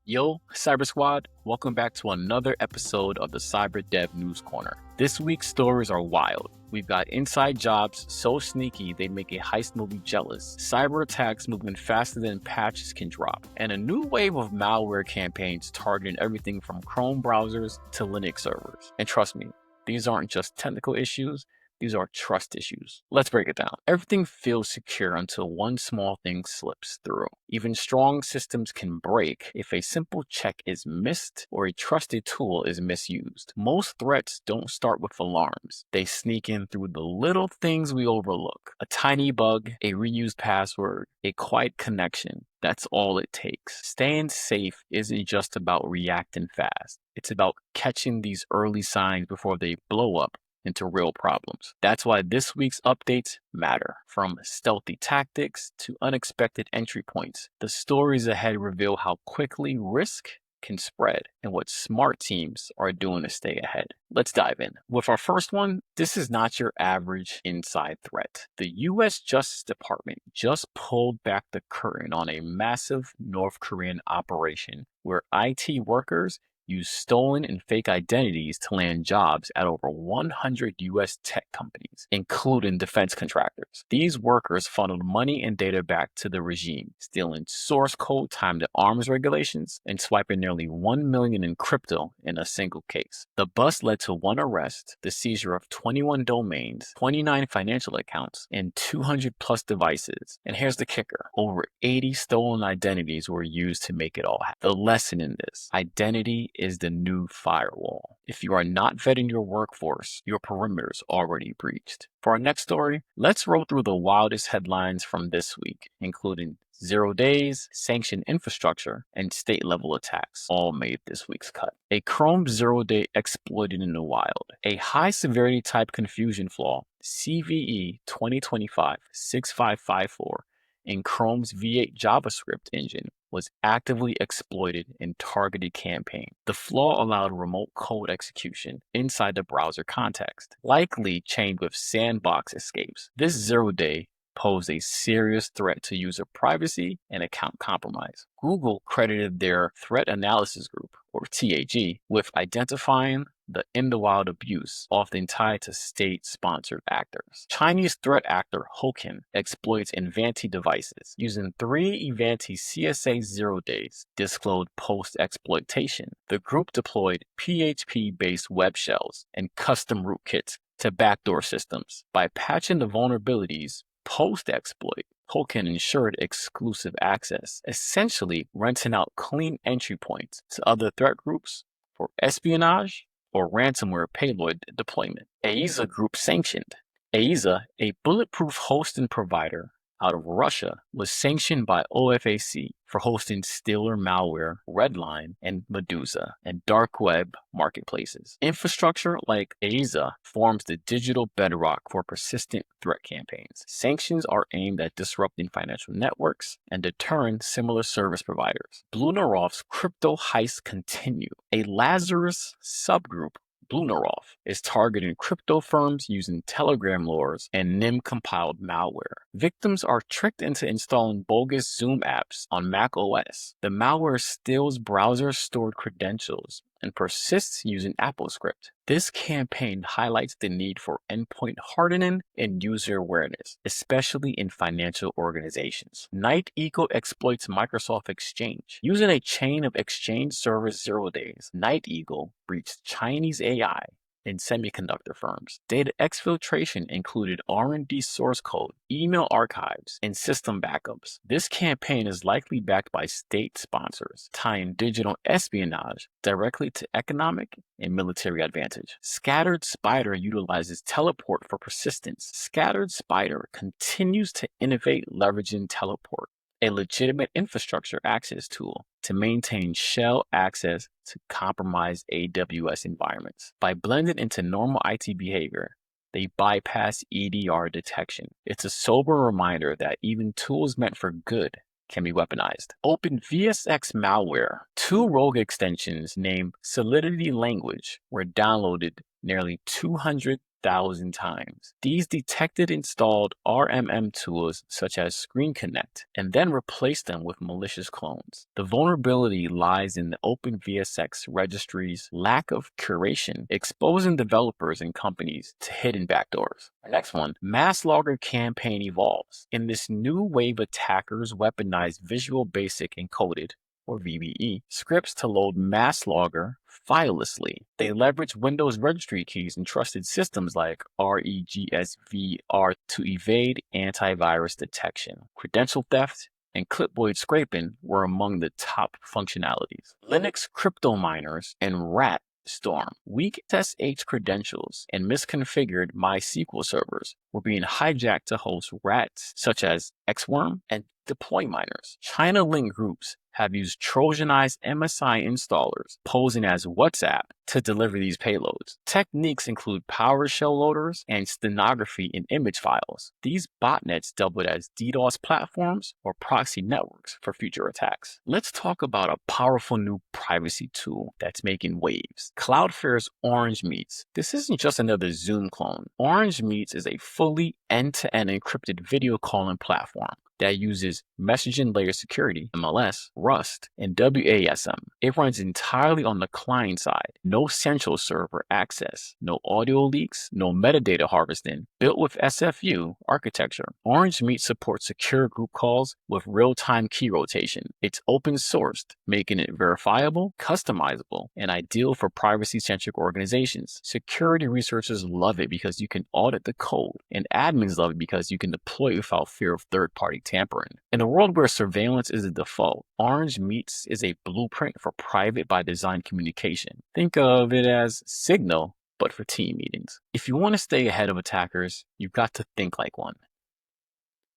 Yo, Cyber Squad, welcome back to another episode of the Cyber Dev News Corner. This week's stories are wild. We've got inside jobs so sneaky they make a heist movie jealous, cyber attacks moving faster than patches can drop, and a new wave of malware campaigns targeting everything from Chrome browsers to Linux servers. And trust me, these aren't just technical issues, these are trust issues. Let's break it down. Everything feels secure until one small thing slips through. Even strong systems can break if a simple check is missed or a trusted tool is misused. Most threats don't start with alarms. They sneak in through the little things we overlook. A tiny bug, a reused password, a quiet connection. That's all it takes. Staying safe isn't just about reacting fast. It's about catching these early signs before they blow up into real problems. That's why this week's updates matter. From stealthy tactics to unexpected entry points, the stories ahead reveal how quickly risk can spread and what smart teams are doing to stay ahead. Let's dive in. With our first one, this is not your average inside threat. The US Justice Department just pulled back the curtain on a massive North Korean operation where IT workers use stolen and fake identities to land jobs at over 100 US tech companies, including defense contractors. These workers funneled money and data back to the regime, stealing source code timed to arms regulations and swiping nearly 1 million in crypto in a single case. The bust led to one arrest, the seizure of 21 domains, 29 financial accounts, and 200 plus devices. And here's the kicker. Over 80 stolen identities were used to make it all happen. The lesson in this: identity is the new firewall. If you are not vetting your workforce, your perimeter's already breached. For our next story, let's roll through the wildest headlines from this week, including 0 days, sanctioned infrastructure, and state-level attacks, all made this week's cut. A Chrome 0-day exploited in the wild. A high-severity type confusion flaw, CVE 2025-6554, in Chrome's V8 JavaScript engine was actively exploited in targeted campaigns. The flaw allowed remote code execution inside the browser context, likely chained with sandbox escapes. This 0-day posed a serious threat to user privacy and account compromise. Google credited their threat analysis group, or TAG, with identifying the in-the-wild abuse, often tied to state-sponsored actors. Chinese threat actor Houken exploits Ivanti devices. Using 3 Ivanti CSA 0 days disclosed post-exploitation, the group deployed PHP-based web shells and custom rootkits to backdoor systems. By patching the vulnerabilities post-exploit, Houken ensured exclusive access, essentially renting out clean entry points to other threat groups for espionage or ransomware payload deployment. AISA Group sanctioned. AISA, a bulletproof hosting provider out of Russia, was sanctioned by OFAC for hosting Stealer malware, Redline, and Medusa, and dark web marketplaces. Infrastructure like AISA forms the digital bedrock for persistent threat campaigns. Sanctions are aimed at disrupting financial networks and deterring similar service providers. BlueNoroff's crypto heists continue. A Lazarus subgroup, BlueNoroff, is targeting crypto firms using Telegram lures and NIM-compiled malware. Victims are tricked into installing bogus Zoom apps on macOS. The malware steals browser-stored credentials and persists using AppleScript. This campaign highlights the need for endpoint hardening and user awareness, especially in financial organizations. NightEagle exploits Microsoft Exchange. Using a chain of Exchange servers 0 days, NightEagle breached Chinese AI in semiconductor firms. Data exfiltration included R&D source code, email archives, and system backups. This campaign is likely backed by state sponsors, tying digital espionage directly to economic and military advantage. Scattered Spider utilizes teleport for persistence. Scattered Spider continues to innovate leveraging teleport, a legitimate infrastructure access tool, to maintain shell access to compromised AWS environments. By blending into normal IT behavior, they bypass EDR detection. It's a sober reminder that even tools meant for good can be weaponized. Open VSX malware. 2 rogue extensions named Solidity Language were downloaded nearly 200 1,000 times. These detected installed RMM tools such as Screen Connect and then replaced them with malicious clones. The vulnerability lies in the OpenVSX registry's lack of curation, exposing developers and companies to hidden backdoors. Our next one, Masslogger campaign evolves. In this new wave, attackers weaponize Visual Basic Encoded, or VBE, scripts to load Masslogger filelessly. They leverage Windows registry keys and trusted systems like REGSVR to evade antivirus detection. Credential theft and clipboard scraping were among the top functionalities. Linux crypto miners and rat storm. Weak SSH credentials and misconfigured MySQL servers were being hijacked to host rats such as Xworm and deploy miners. China link groups have used Trojanized MSI installers posing as WhatsApp to deliver these payloads. Techniques include PowerShell loaders and stenography in image files. These botnets doubled as DDoS platforms or proxy networks for future attacks. Let's talk about a powerful new privacy tool that's making waves. Cloudflare's Orange Meets. This isn't just another Zoom clone. Orange Meets is a fully end-to-end encrypted video calling platform that uses messaging layer security, MLS, Rust, and WASM. It runs entirely on the client side. No central server access, no audio leaks, no metadata harvesting, built with SFU architecture. Orange Meet supports secure group calls with real-time key rotation. It's open sourced, making it verifiable, customizable, and ideal for privacy-centric organizations. Security researchers love it because you can audit the code, and admins love it because you can deploy it without fear of third-party tampering. In a world where surveillance is the default, Orange Meets is a blueprint for private by design communication. Think of it as Signal, but for team meetings. If you want to stay ahead of attackers, you've got to think like one.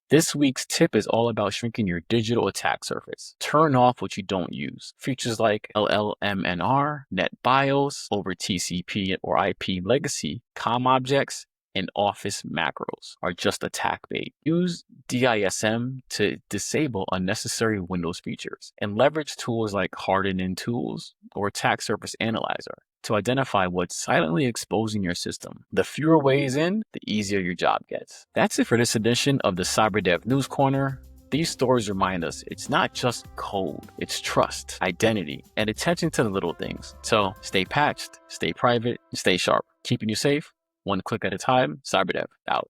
This week's tip is all about shrinking your digital attack surface. Turn off what you don't use. Features like LLMNR, NetBIOS, over TCP or IP legacy, COM objects, and Office macros are just attack bait. Use DISM to disable unnecessary Windows features and leverage tools like hardening tools or attack surface analyzer to identify what's silently exposing your system. The fewer ways in, the easier your job gets. That's it for this edition of the CyberDev News Corner. These stories remind us it's not just code, it's trust, identity, and attention to the little things. So stay patched, stay private, and stay sharp. Keeping you safe, one click at a time. CyberDev out.